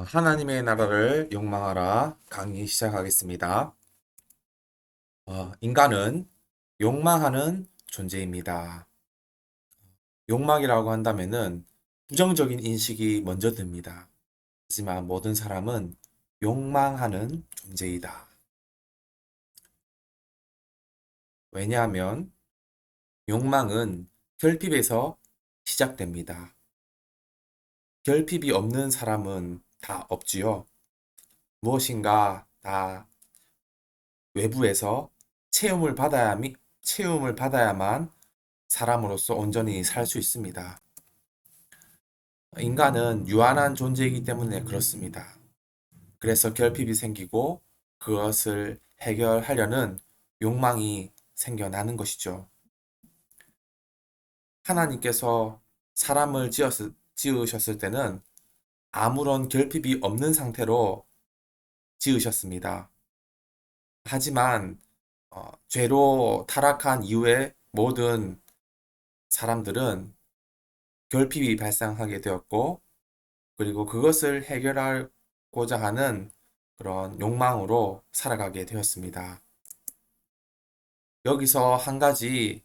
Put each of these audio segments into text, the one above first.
하나님의 나라를 욕망하라 강의 시작하겠습니다. 인간은 욕망하는 존재입니다. 욕망이라고 한다면은 부정적인 인식이 먼저 듭니다. 하지만 모든 사람은 욕망하는 존재이다. 왜냐하면 욕망은 결핍에서 시작됩니다. 결핍이 없는 사람은 다 없지요. 무엇인가 다 외부에서 체험을 받아야만 사람으로서 온전히 살 수 있습니다. 인간은 유한한 존재이기 때문에 그렇습니다. 그래서 결핍이 생기고 그것을 해결하려는 욕망이 생겨나는 것이죠. 하나님께서 사람을 지으셨을 때는 아무런 결핍이 없는 상태로 지으셨습니다. 하지만 죄로 타락한 이후에 모든 사람들은 결핍이 발생하게 되었고, 그리고 그것을 해결하고자 하는 그런 욕망으로 살아가게 되었습니다. 여기서 한 가지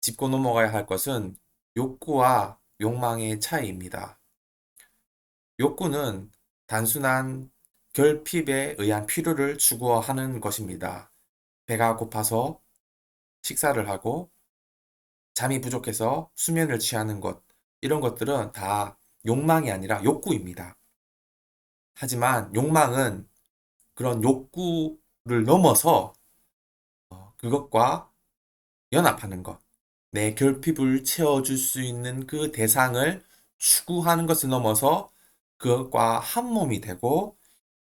짚고 넘어가야 할 것은 욕구와 욕망의 차이입니다. 욕구는 단순한 결핍에 의한 필요를 추구하는 것입니다. 배가 고파서 식사를 하고 잠이 부족해서 수면을 취하는 것, 이런 것들은 다 욕망이 아니라 욕구입니다. 하지만 욕망은 그런 욕구를 넘어서 그것과 연합하는 것, 내 결핍을 채워줄 수 있는 그 대상을 추구하는 것을 넘어서 그것과 한 몸이 되고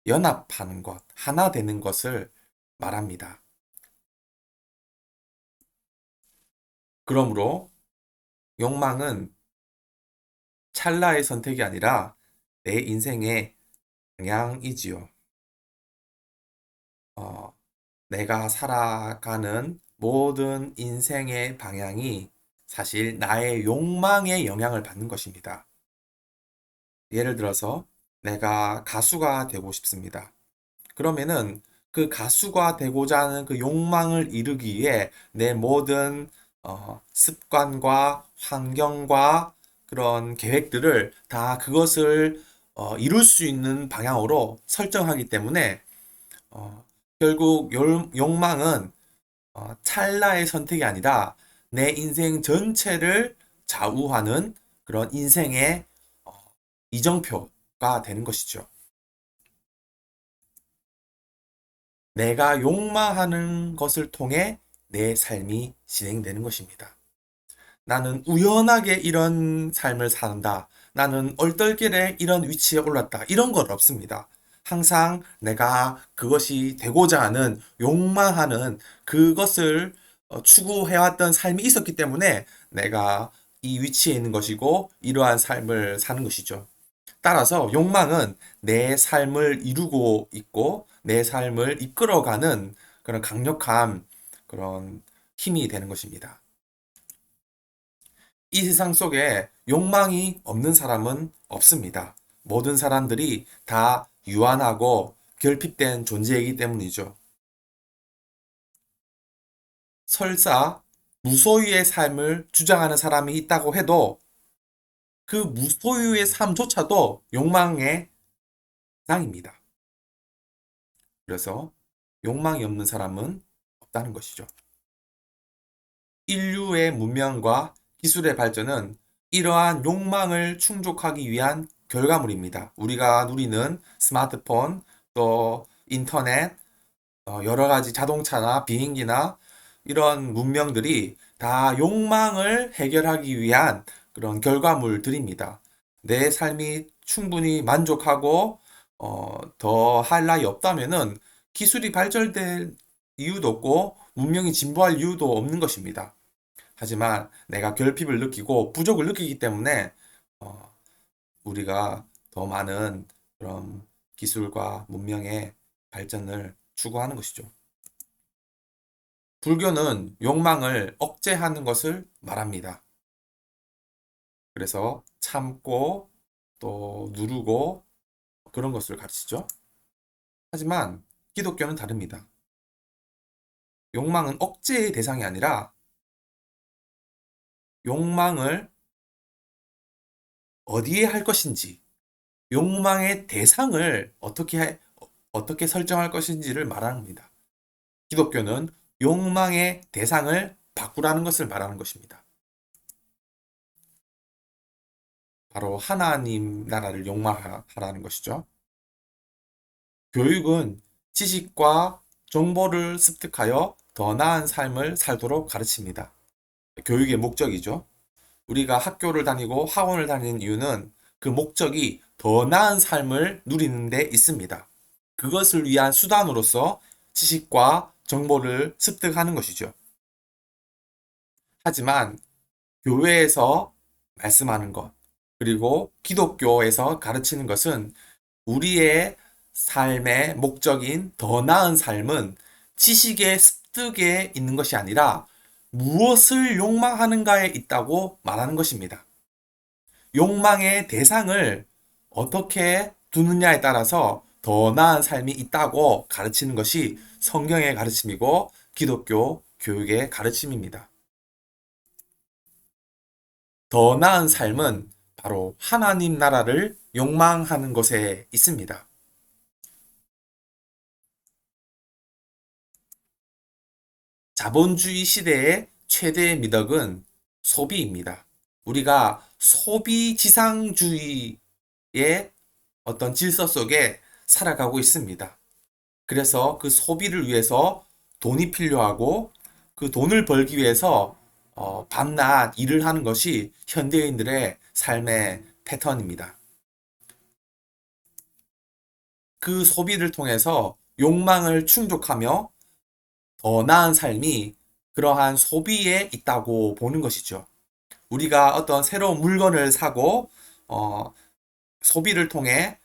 연합하는 것, 하나 되는 것을 말합니다. 그러므로 욕망은 찰나의 선택이 아니라 내 인생의 방향이지요. 어, 내가 살아가는 모든 인생의 방향이 사실 나의 욕망에 영향을 받는 것입니다. 예를 들어서 내가 가수가 되고 싶습니다. 그러면은 그 가수가 되고자 하는 그 욕망을 이루기 위해 내 모든 습관과 환경과 그런 계획들을 다 그것을 이룰 수 있는 방향으로 설정하기 때문에 어, 결국 욕망은 찰나의 선택이 아니라 내 인생 전체를 좌우하는 그런 인생의 어, 이정표가 되는 것이죠. 내가 욕망하는 것을 통해 내 삶이 진행되는 것입니다. 나는 우연하게 이런 삶을 산다. 나는 얼떨결에 이런 위치에 올랐다. 이런 건 없습니다. 항상 내가 그것이 되고자 하는 욕망하는 그것을 추구해왔던 삶이 있었기 때문에 내가 이 위치에 있는 것이고 이러한 삶을 사는 것이죠. 따라서 욕망은 내 삶을 이루고 있고 내 삶을 이끌어가는 그런 강력한 그런 힘이 되는 것입니다. 이 세상 속에 욕망이 없는 사람은 없습니다. 모든 사람들이 다 유한하고 결핍된 존재이기 때문이죠. 설사 무소유의 삶을 주장하는 사람이 있다고 해도 그 무소유의 삶조차도 욕망의 상입니다. 그래서 욕망이 없는 사람은 없다는 것이죠. 인류의 문명과 기술의 발전은 이러한 욕망을 충족하기 위한 결과물입니다. 우리가 누리는 스마트폰, 또 인터넷, 여러 가지 자동차나 비행기나 이런 문명들이 다 욕망을 해결하기 위한 그런 결과물들입니다. 내 삶이 충분히 만족하고 더 할 나위 없다면은 기술이 발전될 이유도 없고 문명이 진보할 이유도 없는 것입니다. 하지만 내가 결핍을 느끼고 부족을 느끼기 때문에 어, 우리가 더 많은 그런 기술과 문명의 발전을 추구하는 것이죠. 불교는 욕망을 억제하는 것을 말합니다. 그래서 참고 또 누르고 그런 것을 가르치죠. 하지만 기독교는 다릅니다. 욕망은 억제의 대상이 아니라 욕망을 어디에 할 것인지, 욕망의 대상을 어떻게 설정할 것인지를 말합니다. 기독교는 욕망의 대상을 바꾸라는 것을 말하는 것입니다. 바로 하나님 나라를 욕망하라는 것이죠. 교육은 지식과 정보를 습득하여 더 나은 삶을 살도록 가르칩니다. 교육의 목적이죠. 우리가 학교를 다니고 학원을 다니는 이유는 그 목적이 더 나은 삶을 누리는 데 있습니다. 그것을 위한 수단으로서 지식과 정보를 습득하는 것이죠. 하지만 교회에서 말씀하는 것, 그리고 기독교에서 가르치는 것은 우리의 삶의 목적인 더 나은 삶은 지식의 습득에 있는 것이 아니라 무엇을 욕망하는가에 있다고 말하는 것입니다. 욕망의 대상을 어떻게 두느냐에 따라서 더 나은 삶이 있다고 가르치는 것이 성경의 가르침이고 기독교 교육의 가르침입니다. 더 나은 삶은 바로 하나님 나라를 욕망하는 것에 있습니다. 자본주의 시대의 최대의 미덕은 소비입니다. 우리가 소비 지상주의의 어떤 질서 속에 살아가고 있습니다. 그래서 그 소비를 위해서 돈이 필요하고 그 돈을 벌기 위해서 밤낮 일을 하는 것이 현대인들의 삶의 패턴입니다. 그 소비를 통해서 욕망을 충족하며 더 나은 삶이 그러한 소비에 있다고 보는 것이죠. 우리가 어떤 새로운 물건을 사고 어, 소비를 통해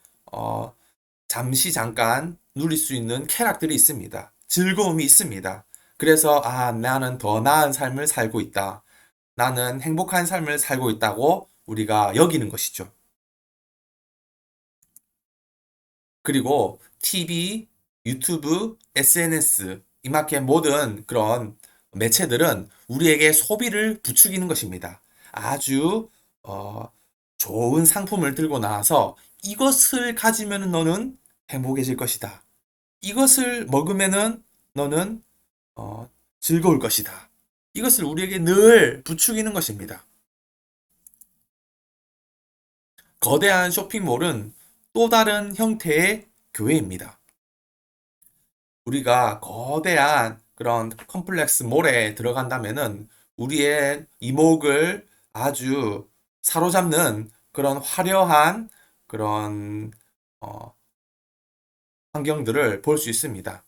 잠시 잠깐 누릴 수 있는 쾌락들이 있습니다. 즐거움이 있습니다. 그래서 나는 더 나은 삶을 살고 있다. 나는 행복한 삶을 살고 있다고 우리가 여기는 것이죠. 그리고 TV, 유튜브, SNS, 이마켓 모든 그런 매체들은 우리에게 소비를 부추기는 것입니다. 아주 어, 좋은 상품을 들고 나와서 이것을 가지면 너는 행복해질 것이다. 이것을 먹으면은 너는 어, 즐거울 것이다. 이것을 우리에게 늘 부추기는 것입니다. 거대한 쇼핑몰은 또 다른 형태의 교회입니다. 우리가 거대한 그런 컴플렉스 몰에 들어간다면은 우리의 이목을 아주 사로잡는 그런 화려한 그런 어, 환경들을 볼 수 있습니다.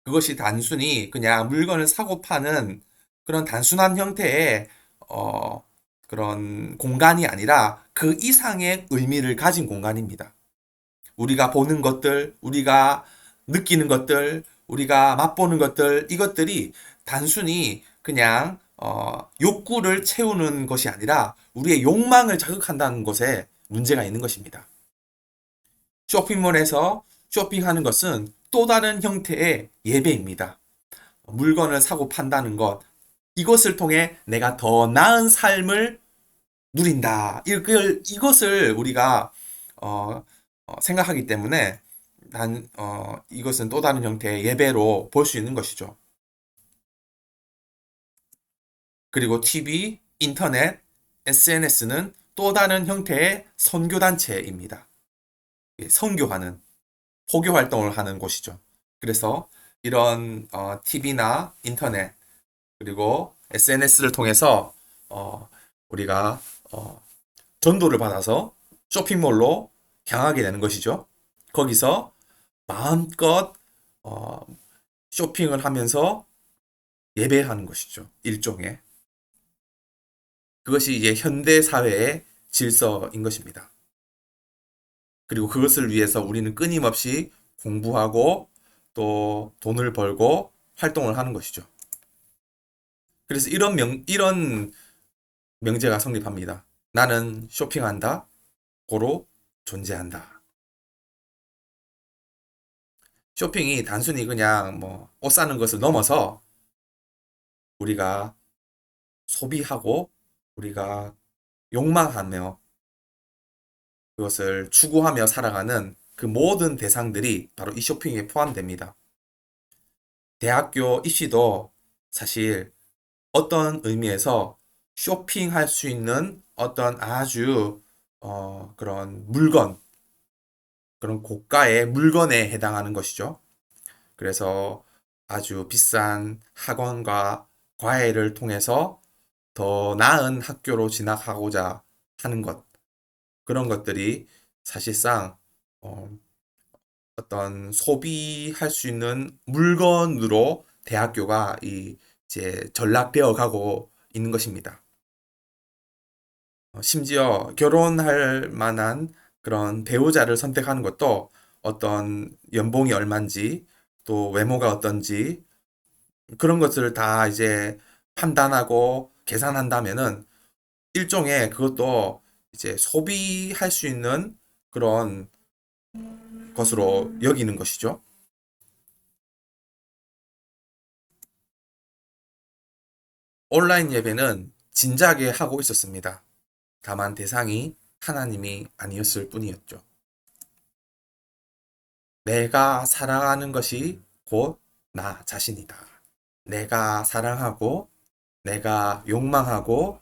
그것이 단순히 그냥 물건을 사고 파는 그런 단순한 형태의 어, 그런 공간이 아니라 그 이상의 의미를 가진 공간입니다. 우리가 보는 것들, 우리가 느끼는 것들, 우리가 맛보는 것들, 이것들이 단순히 그냥 욕구를 채우는 것이 아니라 우리의 욕망을 자극한다는 것에 문제가 있는 것입니다. 쇼핑몰에서 쇼핑하는 것은 또 다른 형태의 예배입니다. 물건을 사고 판다는 것, 이것을 통해 내가 더 나은 삶을 누린다. 이것을 우리가 어, 생각하기 때문에 이것은 또 다른 형태의 예배로 볼 수 있는 것이죠. 그리고 TV, 인터넷, SNS는 또 다른 형태의 선교단체입니다. 선교하는, 포교 활동을 하는 곳이죠. 그래서 이런 TV나 인터넷, 그리고 SNS를 통해서 우리가 전도를 받아서 쇼핑몰로 향하게 되는 것이죠. 거기서 마음껏 어, 쇼핑을 하면서 예배하는 것이죠. 일종의. 그것이 이제 현대 사회의 질서인 것입니다. 그리고 그것을 위해서 우리는 끊임없이 공부하고 또 돈을 벌고 활동을 하는 것이죠. 그래서 이런 명제가 성립합니다. 나는 쇼핑한다. 고로 존재한다. 쇼핑이 단순히 그냥 뭐 옷 사는 것을 넘어서 우리가 소비하고 우리가 욕망하며 그것을 추구하며 살아가는 그 모든 대상들이 바로 이 쇼핑에 포함됩니다. 대학교 입시도 사실 어떤 의미에서 쇼핑할 수 있는 어떤 아주 그런 물건, 그런 고가의 물건에 해당하는 것이죠. 그래서 아주 비싼 학원과 과외를 통해서 더 나은 학교로 진학하고자 하는 것, 그런 것들이 사실상 어, 어떤 소비할 수 있는 물건으로 대학교가 이제 전락되어 가고 있는 것입니다. 심지어 결혼할 만한 그런 배우자를 선택하는 것도 어떤 연봉이 얼마인지 또 외모가 어떤지 그런 것들을 다 이제 판단하고 계산한다면은 일종의 그것도 이제 소비할 수 있는 그런 것으로 여기는 것이죠. 온라인 예배는 진작에 하고 있었습니다. 다만 대상이 하나님이 아니었을 뿐이었죠. 내가 사랑하는 것이 곧 나 자신이다. 내가 사랑하고, 내가 욕망하고,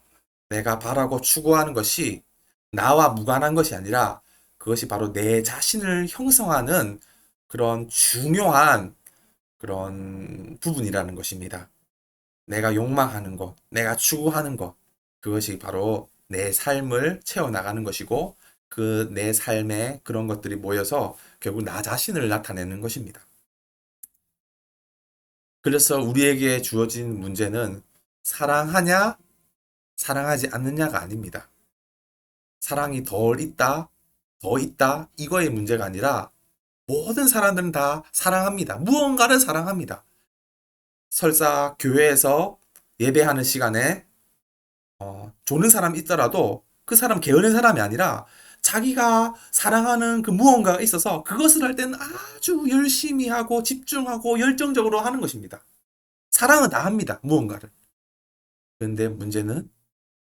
내가 바라고 추구하는 것이 나와 무관한 것이 아니라 그것이 바로 내 자신을 형성하는 그런 중요한 그런 부분이라는 것입니다. 내가 욕망하는 것, 내가 추구하는 것, 그것이 바로 내 삶을 채워나가는 것이고, 그 내 삶에 그런 것들이 모여서 결국 나 자신을 나타내는 것입니다. 그래서 우리에게 주어진 문제는 사랑하냐, 사랑하지 않느냐가 아닙니다. 사랑이 덜 있다, 더 있다, 이거의 문제가 아니라 모든 사람들은 다 사랑합니다. 무언가를 사랑합니다. 설사 교회에서 예배하는 시간에 조는 사람이 있더라도 그 사람 게으른 사람이 아니라 자기가 사랑하는 그 무언가가 있어서 그것을 할 때는 아주 열심히 하고 집중하고 열정적으로 하는 것입니다. 사랑은 다 합니다. 무언가를. 그런데 문제는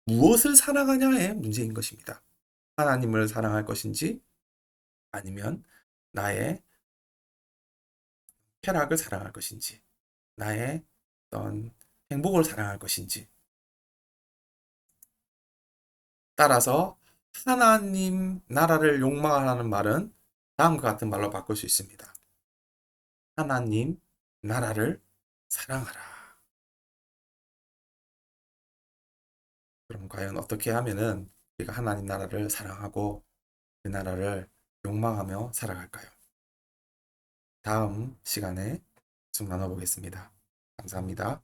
무엇을 사랑하냐의 문제인 것입니다. 하나님을 사랑할 것인지 아니면 나의 쾌락을 사랑할 것인지 나의 어떤 행복을 사랑할 것인지 따라서 하나님 나라를 욕망하라는 말은 다음과 같은 말로 바꿀 수 있습니다. 하나님 나라를 사랑하라. 그럼 과연 어떻게 하면은 우리가 하나님 나라를 사랑하고 그 나라를 욕망하며 살아갈까요? 다음 시간에 쭉 나눠보겠습니다. 감사합니다.